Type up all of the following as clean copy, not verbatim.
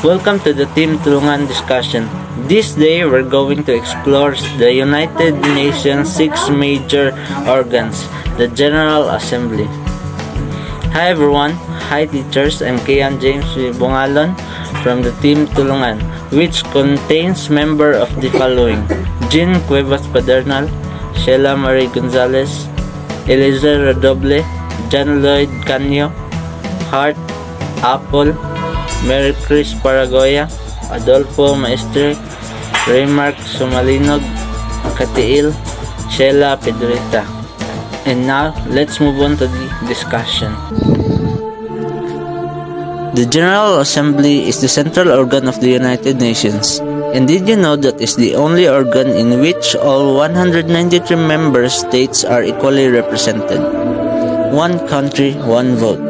Welcome to the Team Tulungan discussion. This day we're going to explore the United Nations 6 major organs, the General Assembly. Hi everyone, hi teachers, I'm Quian James Bongalon from the Team Tulungan, which contains members of the following: Jean Cuevas Padernal, Shella Gonzales, Eliezer Redoble, John Lloyd Canyo, Hart, Apol, Kris Paragoya, Adolfo Maestre, Raymark Sumalinog, Katiil, Shella Pedrita. And now, let's move on to the discussion. The General Assembly is the central organ of the United Nations. And did you know that it's the only organ in which all 193 member states are equally represented? One country, one vote.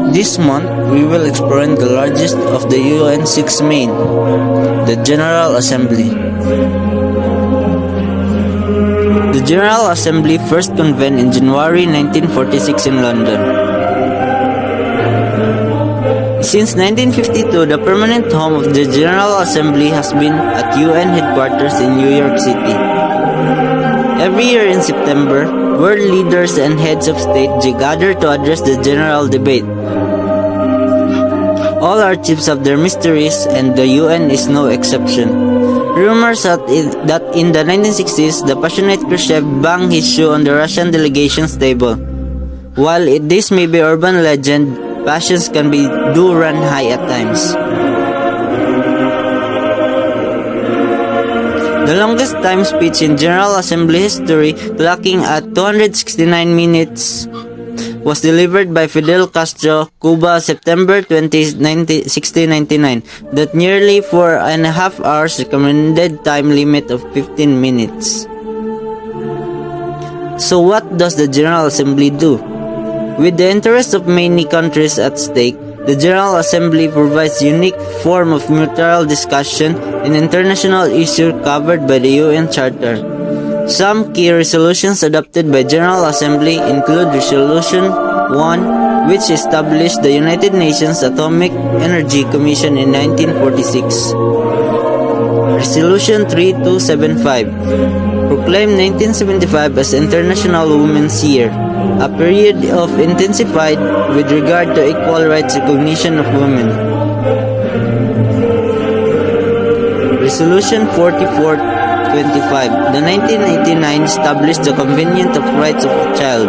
This month, we will explore the largest of the UN 6 main, the General Assembly. The General Assembly first convened in January 1946 in London. Since 1952, the permanent home of the General Assembly has been at UN headquarters in New York City. Every year in September, world leaders and heads of state gather to address the general debate. All are chiefs of their mysteries, and the UN is no exception. Rumors that in the 1960s, the passionate Khrushchev banged his shoe on the Russian delegation's table. While this may be urban legend, passions can do run high at times. The longest time speech in General Assembly history, clocking at 269 minutes, was delivered by Fidel Castro, Cuba, September 20, 1699, that nearly 4.5 hours, recommended time limit of 15 minutes. So what does the General Assembly do? With the interests of many countries at stake, the General Assembly provides a unique form of mutual discussion in international issues covered by the UN Charter. Some key resolutions adopted by General Assembly include Resolution 1, which established the United Nations Atomic Energy Commission in 1946. Resolution 3275 proclaimed 1975 as International Women's Year, a period of intensified with regard to equal rights recognition of women. Resolution 4425, the 1989 established the Convention of Rights of the Child.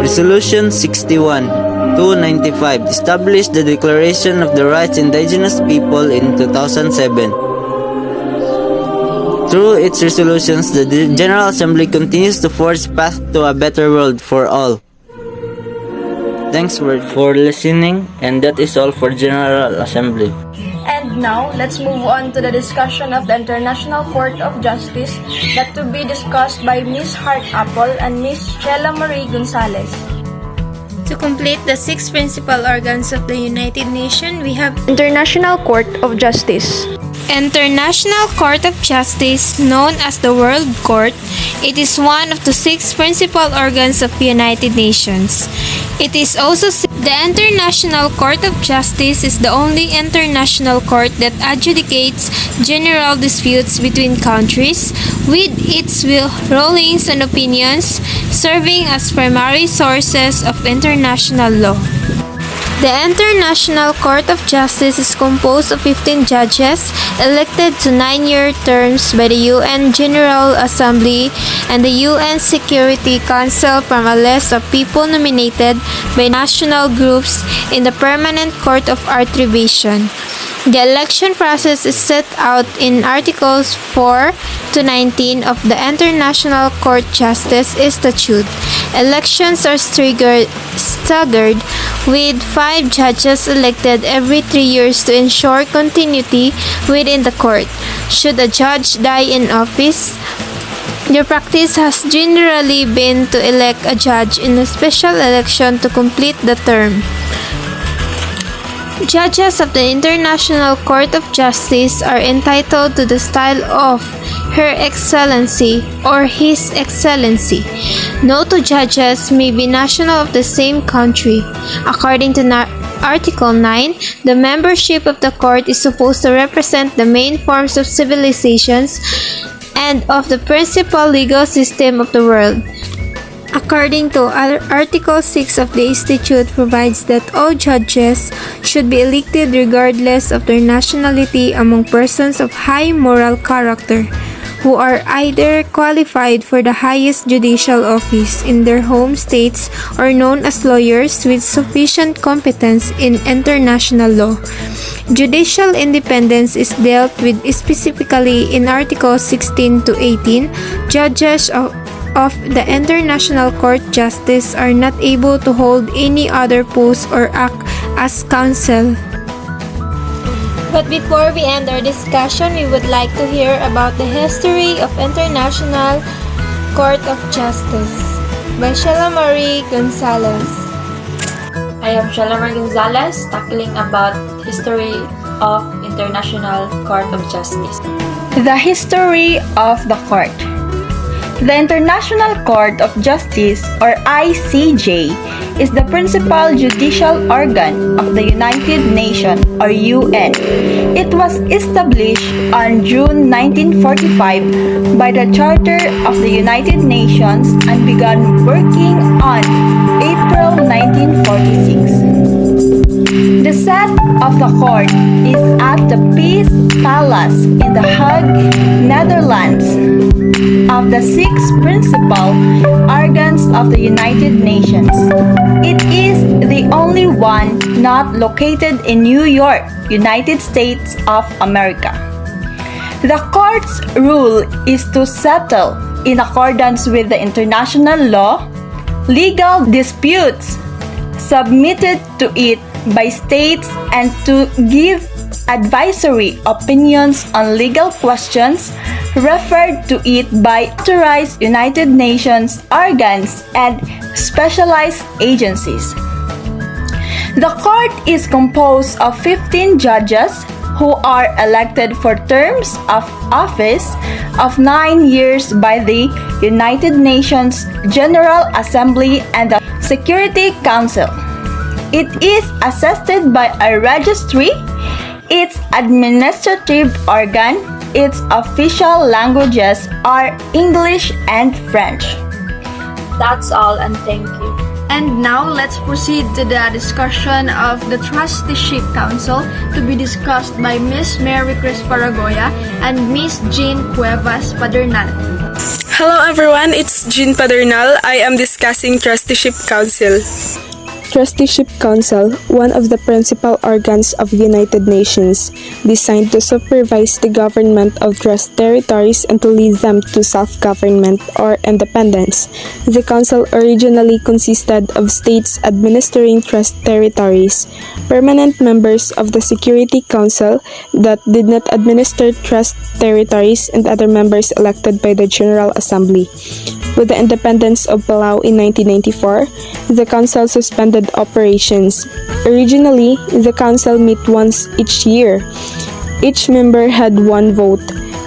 Resolution 61-295 established the Declaration of the Rights of Indigenous People in 2007. Through its resolutions, the General Assembly continues to forge path to a better world for all. Thanks for listening, and that is all for General Assembly. And now, let's move on to the discussion of the International Court of Justice that to be discussed by Ms. Hart Apol and Ms. Shella Gonzales. To complete the 6 principal organs of the United Nations, we have International Court of Justice. International Court of Justice, known as the World Court. It is one of the 6 principal organs of the United Nations. It is also the International Court of Justice is the only international court that adjudicates general disputes between countries, with its rulings and opinions serving as primary sources of international law. The International Court of Justice is composed of 15 judges elected to 9-year terms by the UN General Assembly and the UN Security Council from a list of people nominated by national groups in the Permanent Court of Arbitration. The election process is set out in Articles 4 to 19 of the International Court Justice Statute. Elections are staggered with 5 judges elected every 3 years to ensure continuity within the court. Should a judge die in office, the practice has generally been to elect a judge in a special election to complete the term. Judges of the International Court of Justice are entitled to the style of Her Excellency or His Excellency. No two judges may be national of the same country. According to Article 9, the membership of the court is supposed to represent the main forms of civilizations and of the principal legal system of the world. According to Article 6 of the Institute provides that all judges should be elected regardless of their nationality among persons of high moral character, who are either qualified for the highest judicial office in their home states or known as lawyers with sufficient competence in international law. Judicial independence is dealt with specifically in Articles 16 to 18. Judges of the International Court Justice are not able to hold any other post or act as counsel. But before we end our discussion, we would like to hear about the history of International Court of Justice by Shella Gonzales. I am Shella Gonzales, tackling about history of International Court of Justice. The history of the court. The International Court of Justice, or ICJ, is the principal judicial organ of the United Nations, or UN. It was established on June 1945 by the Charter of the United Nations and began working on April 1946. The seat of the court is at the Peace Palace in The Hague, Netherlands. Of the six principal organs of the United Nations, it is the only one not located in New York, United States of America. The court's role is to settle, in accordance with the international law, legal disputes submitted to it by states and to give advisory opinions on legal questions referred to it by authorized United Nations organs and specialized agencies. The court is composed of 15 judges who are elected for terms of office of 9 years by the United Nations General Assembly and the Security Council. It is assisted by a registry, its administrative organ. Its official languages are English and French. That's all, and thank you. And now let's proceed to the discussion of the Trusteeship Council to be discussed by Miss Mary Kris Paragoya and Miss Jean Cuevas Padernal. Hello everyone, it's Jean Padernal. I am discussing Trusteeship Council. Trusteeship Council, one of the principal organs of the United Nations, designed to supervise the government of trust territories and to lead them to self-government or independence. The Council originally consisted of states administering trust territories, permanent members of the Security Council that did not administer trust territories, and other members elected by the General Assembly. With the independence of Palau in 1994, the Council suspended operations. Originally, the Council met once each year. Each member had one vote,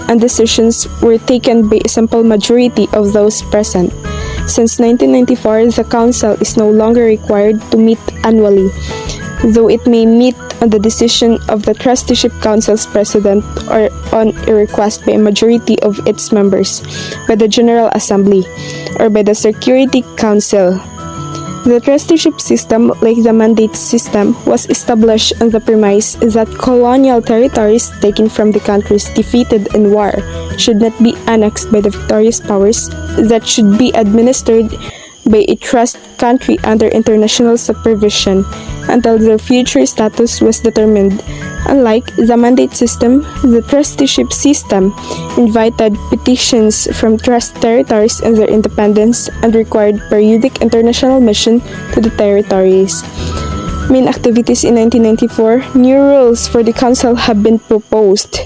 and decisions were taken by a simple majority of those present. Since 1994, the Council is no longer required to meet annually, though it may meet on the decision of the Trusteeship Council's President or on a request by a majority of its members, by the General Assembly, or by the Security Council. The trusteeship system, like the mandate system, was established on the premise that colonial territories taken from the countries defeated in war should not be annexed by the victorious powers, that should be administered by a trust country under international supervision until their future status was determined. Unlike the mandate system, the trusteeship system invited petitions from trust territories and their independence and required periodic international mission to the territories. Main activities in 1994, new rules for the Council have been proposed,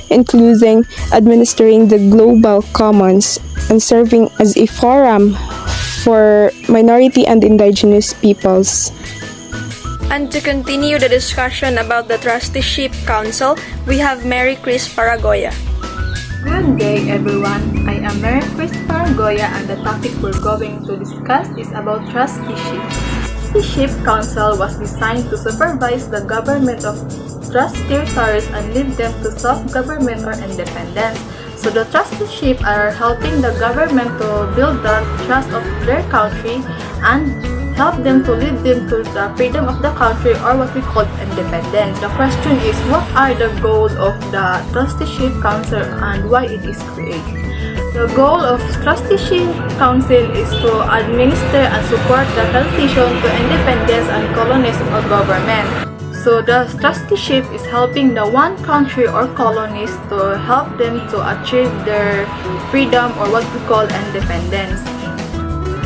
including administering the global commons and serving as a forum for minority and indigenous peoples. And to continue the discussion about the Trusteeship Council, we have Kris Paragoya. Good day everyone, I am Kris Paragoya and the topic we're going to discuss is about trusteeship. Trusteeship Council was designed to supervise the government of trust territories and lead them to self-government or independence. So the trusteeship are helping the government to build the trust of their country and help them to lead them to the freedom of the country or what we call independence. The question is, what are the goals of the Trusteeship Council and why it is created? The goal of Trusteeship Council is to administer and support the transition to independence and colonies of government. So the trusteeship is helping the one country or colonies to help them to achieve their freedom or what we call independence.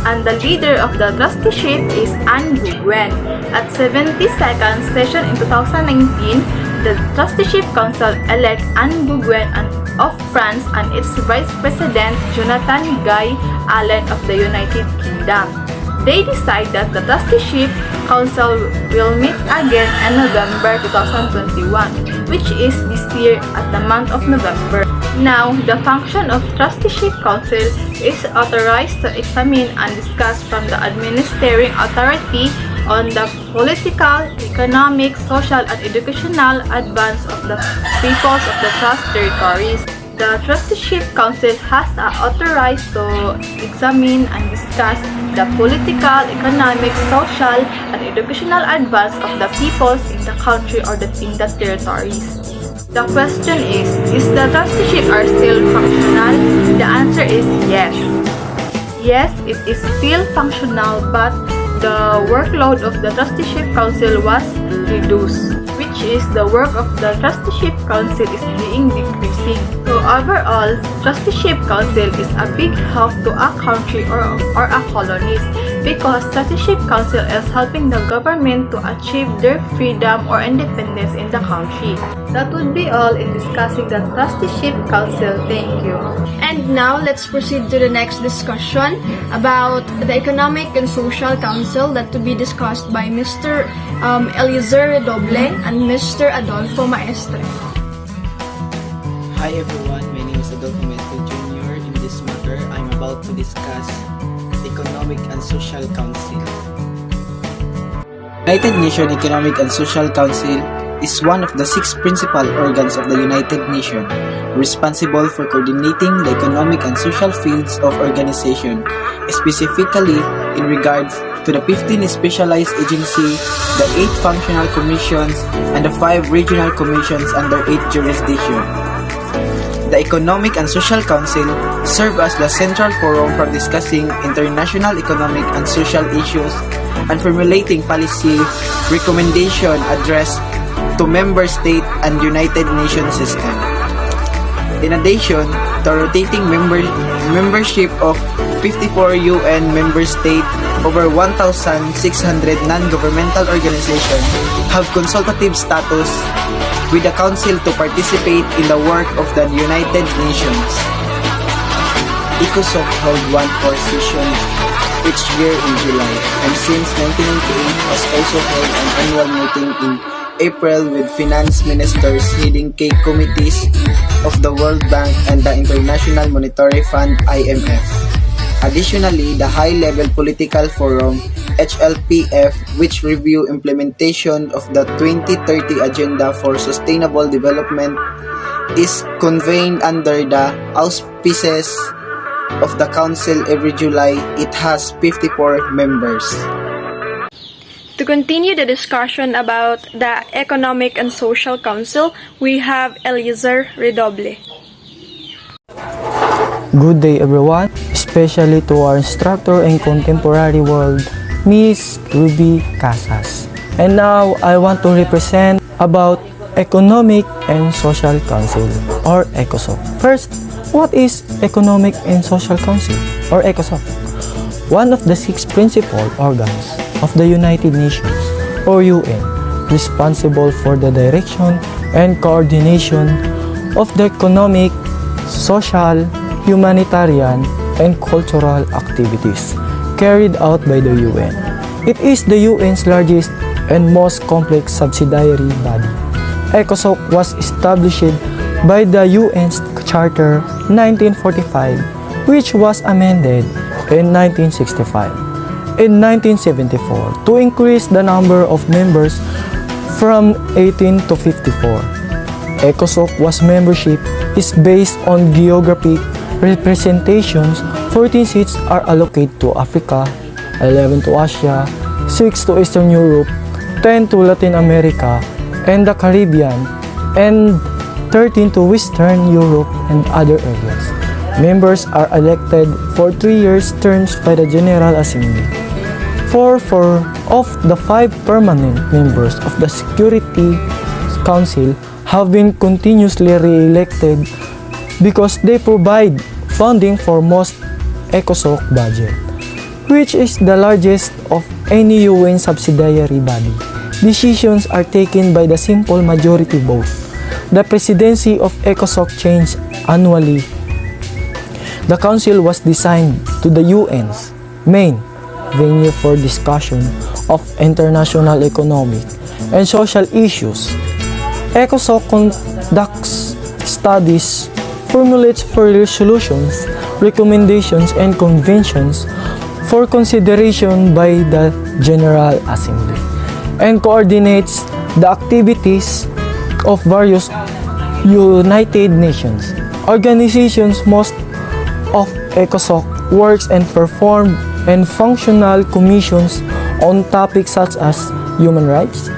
And the leader of the trusteeship is Quian. At 72nd session in 2019, the Trusteeship Council elect Quian of France and its Vice President Jonathan Guy Allen of the United Kingdom. They decide that the Trusteeship Council will meet again in November 2021, which is this year at the month of November. Now, the function of Trusteeship Council is authorized to examine and discuss from the administering authority on the political, economic, social, and educational advance of the peoples of the trust territories. The Trusteeship Council has authorized to examine and discuss the political, economic, social, and educational advance of the peoples in the country or in the territories. The question is the trusteeship are still functional? The answer is yes. Yes, it is still functional, but the workload of the Trusteeship Council was reduced, which is the work of the Trusteeship Council is being decreasing. So overall, Trusteeship Council is a big help to a country or a colonies because Trusteeship Council is helping the government to achieve their freedom or independence in the country. That would be all in discussing the Trusteeship Council. Thank you. And now let's proceed to the next discussion about the Economic and Social Council that to be discussed by Mr. Eliezer Redoble and Mr. Adolfo Maestre. Hi everyone, my name is Adolfo Maestre Jr. In this matter, I'm about to discuss the Economic and Social Council. United Nations Economic and Social Council is one of the 6 principal organs of the United Nations, responsible for coordinating the economic and social fields of organization, specifically in regards to the 15 specialized agencies, the 8 functional commissions, and the 5 regional commissions under 8 jurisdictions. The Economic and Social Council serves as the central forum for discussing international economic and social issues and formulating policy recommendations addressed to member state and United Nations system. In addition, the rotating membership of 54 UN member states, over 1,600 non-governmental organizations have consultative status with the Council to participate in the work of the United Nations. ECOSOC held one core session each year in July, and since 1998 has also held an annual meeting in April with finance ministers heading key committees of the World Bank and the International Monetary Fund (IMF). Additionally, the High-Level Political Forum HLPF, which review implementation of the 2030 Agenda for Sustainable Development, is convened under the auspices of the Council every July. It has 54 members. To continue the discussion about the Economic and Social Council, we have Eliezer Redoble. Good day everyone, especially to our instructor in contemporary world, Miss Ruby Casas. And now I want to represent about Economic and Social Council or ECOSOC. First, what is Economic and Social Council or ECOSOC? One of the 6 principal organs of the United Nations or UN, responsible for the direction and coordination of the economic, social, humanitarian, and cultural activities carried out by the UN. It is the UN's largest and most complex subsidiary body. ECOSOC was established by the UN's Charter 1945, which was amended in 1965. In 1974, to increase the number of members from 18 to 54. ECOSOC was membership is based on geographic representations. 14 seats are allocated to Africa, 11 to Asia, 6 to Eastern Europe, 10 to Latin America and the Caribbean, and 13 to Western Europe and other areas. Members are elected for 3 years terms by the General Assembly. 4 of the 5 permanent members of the Security Council have been continuously re-elected because they provide funding for most ECOSOC budget, which is the largest of any UN subsidiary body. Decisions are taken by the simple majority vote. The presidency of ECOSOC changes annually. The council was designed to the UN's main venue for discussion of international economic and social issues. ECOSOC conducts studies, formulates for resolutions, recommendations, and conventions for consideration by the General Assembly, and coordinates the activities of various United Nations organizations. Most of ECOSOC works and perform and functional commissions on topics such as human rights,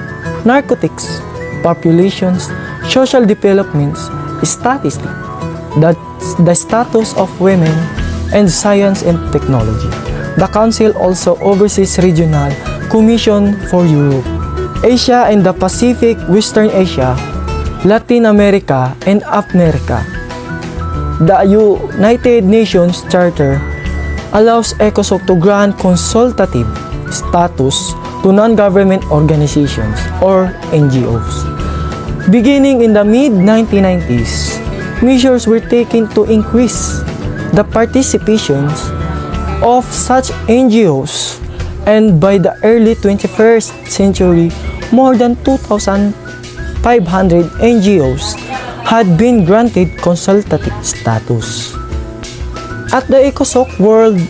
narcotics, populations, social developments, statistics, the status of women, and science and technology. The Council also oversees regional commission for Europe, Asia and the Pacific, Western Asia, Latin America, and America. The United Nations Charter allows ECOSOC to grant consultative status to non-government organizations or NGOs. Beginning in the mid-1990s, measures were taken to increase the participations of such NGOs, and by the early 21st century, more than 2,500 NGOs had been granted consultative status. At the ECOSOC World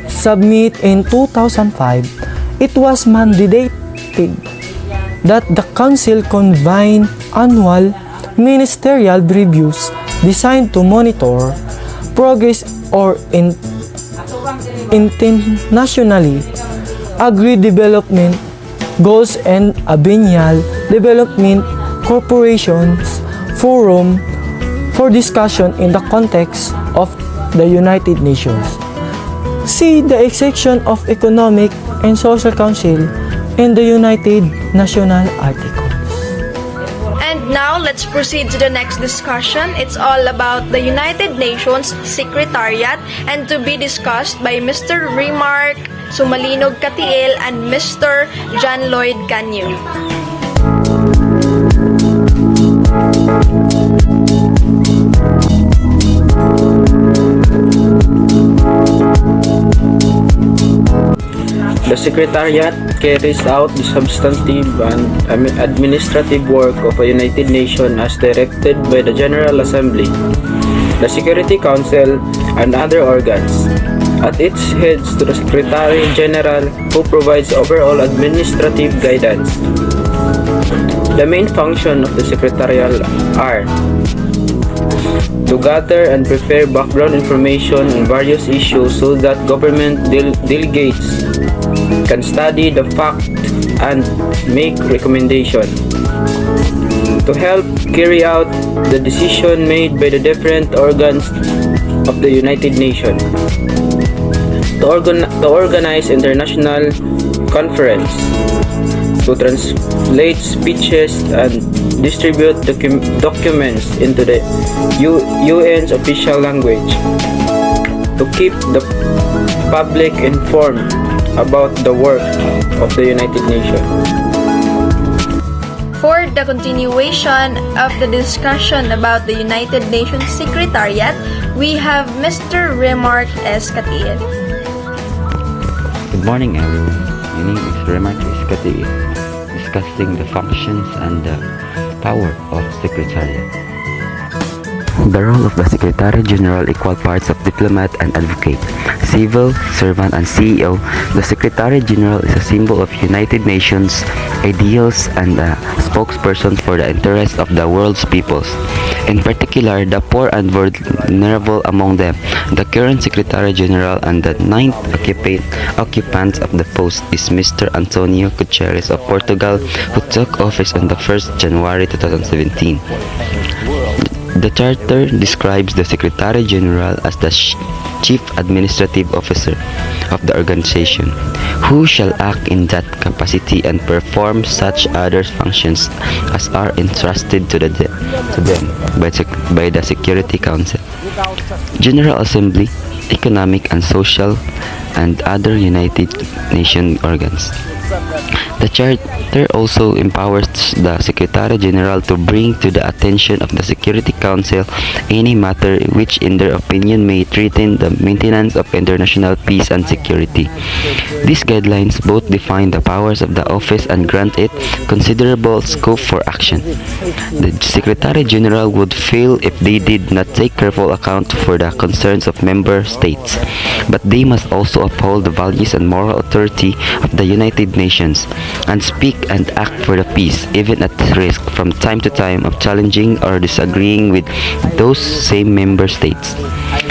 Summit in 2005, it was mandated that the Council convene annual ministerial reviews designed to monitor progress or internationally agreed development goals and a biennial development corporations forum for discussion in the context of the United Nations. See the section of Economic and Social Council in the United Nations articles. And now, let's proceed to the next discussion. It's all about the United Nations Secretariat and to be discussed by Mr. Remark Sumalinog Katiel and Mr. John Lloyd Canyu. The Secretariat carries out the substantive and administrative work of a United Nations as directed by the General Assembly, the Security Council, and other organs. At its heads to the Secretary General, who provides overall administrative guidance. The main function of the Secretariat are to gather and prepare background information on various issues so that government delegates can study the fact and make recommendation. To help carry out the decision made by the different organs of the United Nations. To organize international conference. To translate speeches and distribute documents into the UN's official language. To keep the public informed about the work of the United Nations. For the continuation of the discussion about the United Nations Secretariat, we have Mr. Remark S. Katiel. Good morning, everyone. My name is Remark S. Katiel. This discussing the functions and the power of Secretariat. The role of the Secretary General equal parts of diplomat and advocate, civil servant and CEO. The Secretary General is a symbol of United Nations ideals and a spokesperson for the interests of the world's peoples, in particular the poor and vulnerable among them. The current Secretary General and the ninth occupant of the post is Mr. Antonio Guterres of Portugal, who took office on the 1st January 2017. The Charter describes the Secretary General as the Chief Administrative Officer of the organization, who shall act in that capacity and perform such other functions as are entrusted to them by the Security Council, General Assembly, Economic and Social, and other United Nations organs. The Charter also empowers the Secretary General to bring to the attention of the Security Council any matter which in their opinion may threaten the maintenance of international peace and security. These guidelines both define the powers of the office and grant it considerable scope for action. The Secretary General would fail if they did not take careful account for the concerns of member states, but they must also uphold the values and moral authority of the United Nations and speak and act for the peace, even at risk from time to time of challenging or disagreeing with those same member states.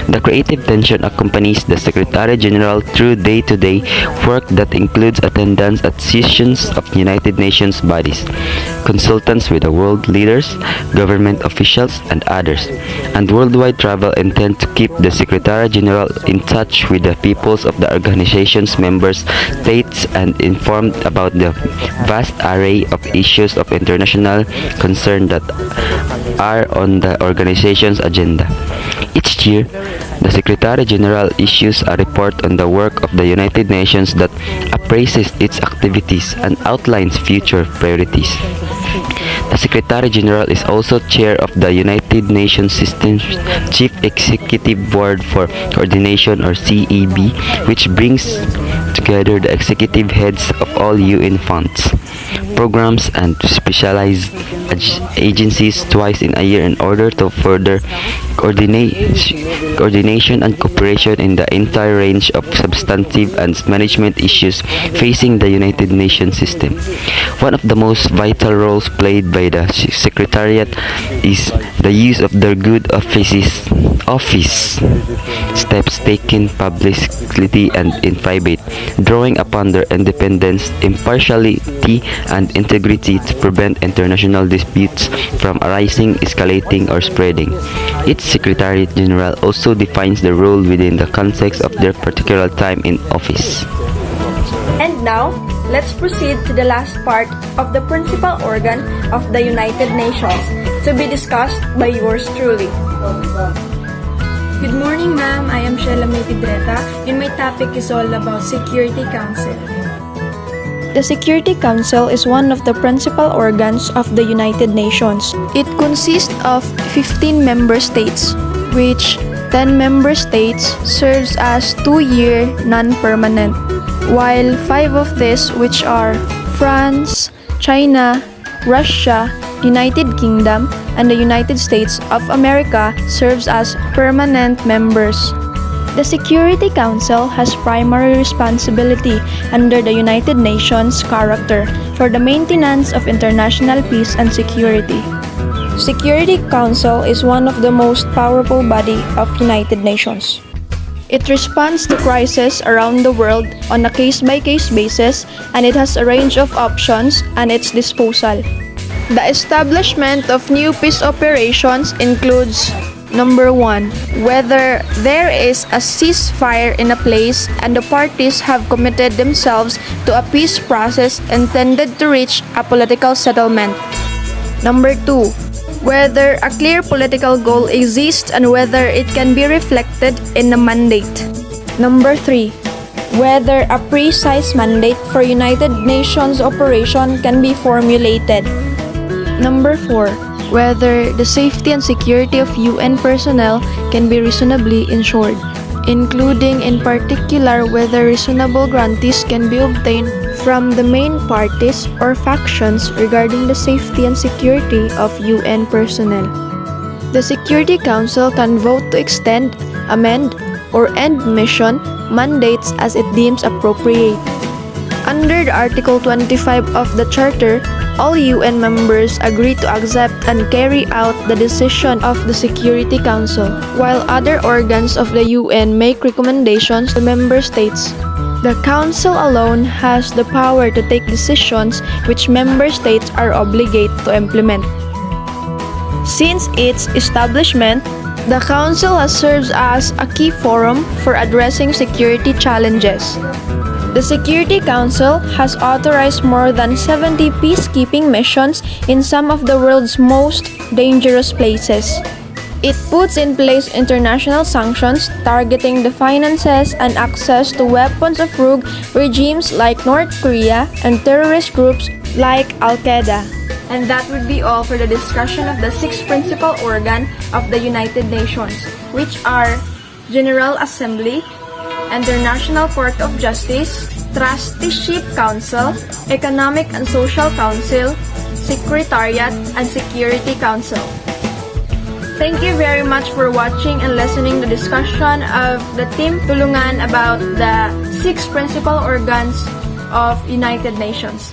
The creative tension accompanies the Secretary General through day-to-day work that includes attendance at sessions of United Nations bodies, consultants with the world leaders, government officials, and others, and worldwide travel intend to keep the Secretary General in touch with the peoples of the organization's member states and informed about the vast array of issues of international concern that are on the organization's agenda. Each year, the Secretary General issues a report on the work of the United Nations that appraises its activities and outlines future priorities. The Secretary General is also chair of the United Nations System's Chief Executive Board for Coordination, or CEB, which brings together the executive heads of all UN funds, programs, and specialized agencies twice in a year in order to further coordination and cooperation in the entire range of substantive and management issues facing the United Nations system. One of the most vital roles played by the Secretariat is the use of their good office steps taken publicly and in private, drawing upon their independence, impartiality, and integrity to prevent international disputes from arising, escalating, or spreading. Each Secretary General also defines the role within the context of their particular time in office. And now, let's proceed to the last part of the principal organ of the United Nations, to be discussed by yours truly. Good morning, ma'am. I am Shella, and my topic is all about Security Council. The Security Council is one of the principal organs of the United Nations. It consists of 15 member states, which 10 member states serves as 2-year non-permanent, while 5 of these, which are France, China, Russia, United Kingdom, and the United States of America, serves as permanent members. The Security Council has primary responsibility under the United Nations charter for the maintenance of international peace and security. Security Council is one of the most powerful body of United Nations. It responds to crises around the world on a case-by-case basis, and it has a range of options at its disposal. The establishment of new peace operations includes: Number 1. Whether there is a ceasefire in a place and the parties have committed themselves to a peace process intended to reach a political settlement. Number 2. Whether a clear political goal exists and whether it can be reflected in a mandate. Number 3. Whether a precise mandate for United Nations operation can be formulated. Number 4. Whether the safety and security of UN personnel can be reasonably ensured, including in particular whether reasonable guarantees can be obtained from the main parties or factions regarding the safety and security of UN personnel. The Security Council can vote to extend, amend, or end mission mandates as it deems appropriate. Under the Article 25 of the Charter, all UN members agree to accept and carry out the decision of the Security Council, while other organs of the UN make recommendations to member states. The Council alone has the power to take decisions which member states are obligated to implement. Since its establishment, the Council has served as a key forum for addressing security challenges. The Security Council has authorized more than 70 peacekeeping missions in some of the world's most dangerous places. It puts in place international sanctions targeting the finances and access to weapons of rogue regimes like North Korea and terrorist groups like Al-Qaeda. And that would be all for the discussion of the 6 principal organs of the United Nations, which are General Assembly, International Court of Justice, Trusteeship Council, Economic and Social Council, Secretariat, and Security Council. Thank you very much for watching and listening to the discussion of the Team Tulungan about the 6 principal organs of United Nations.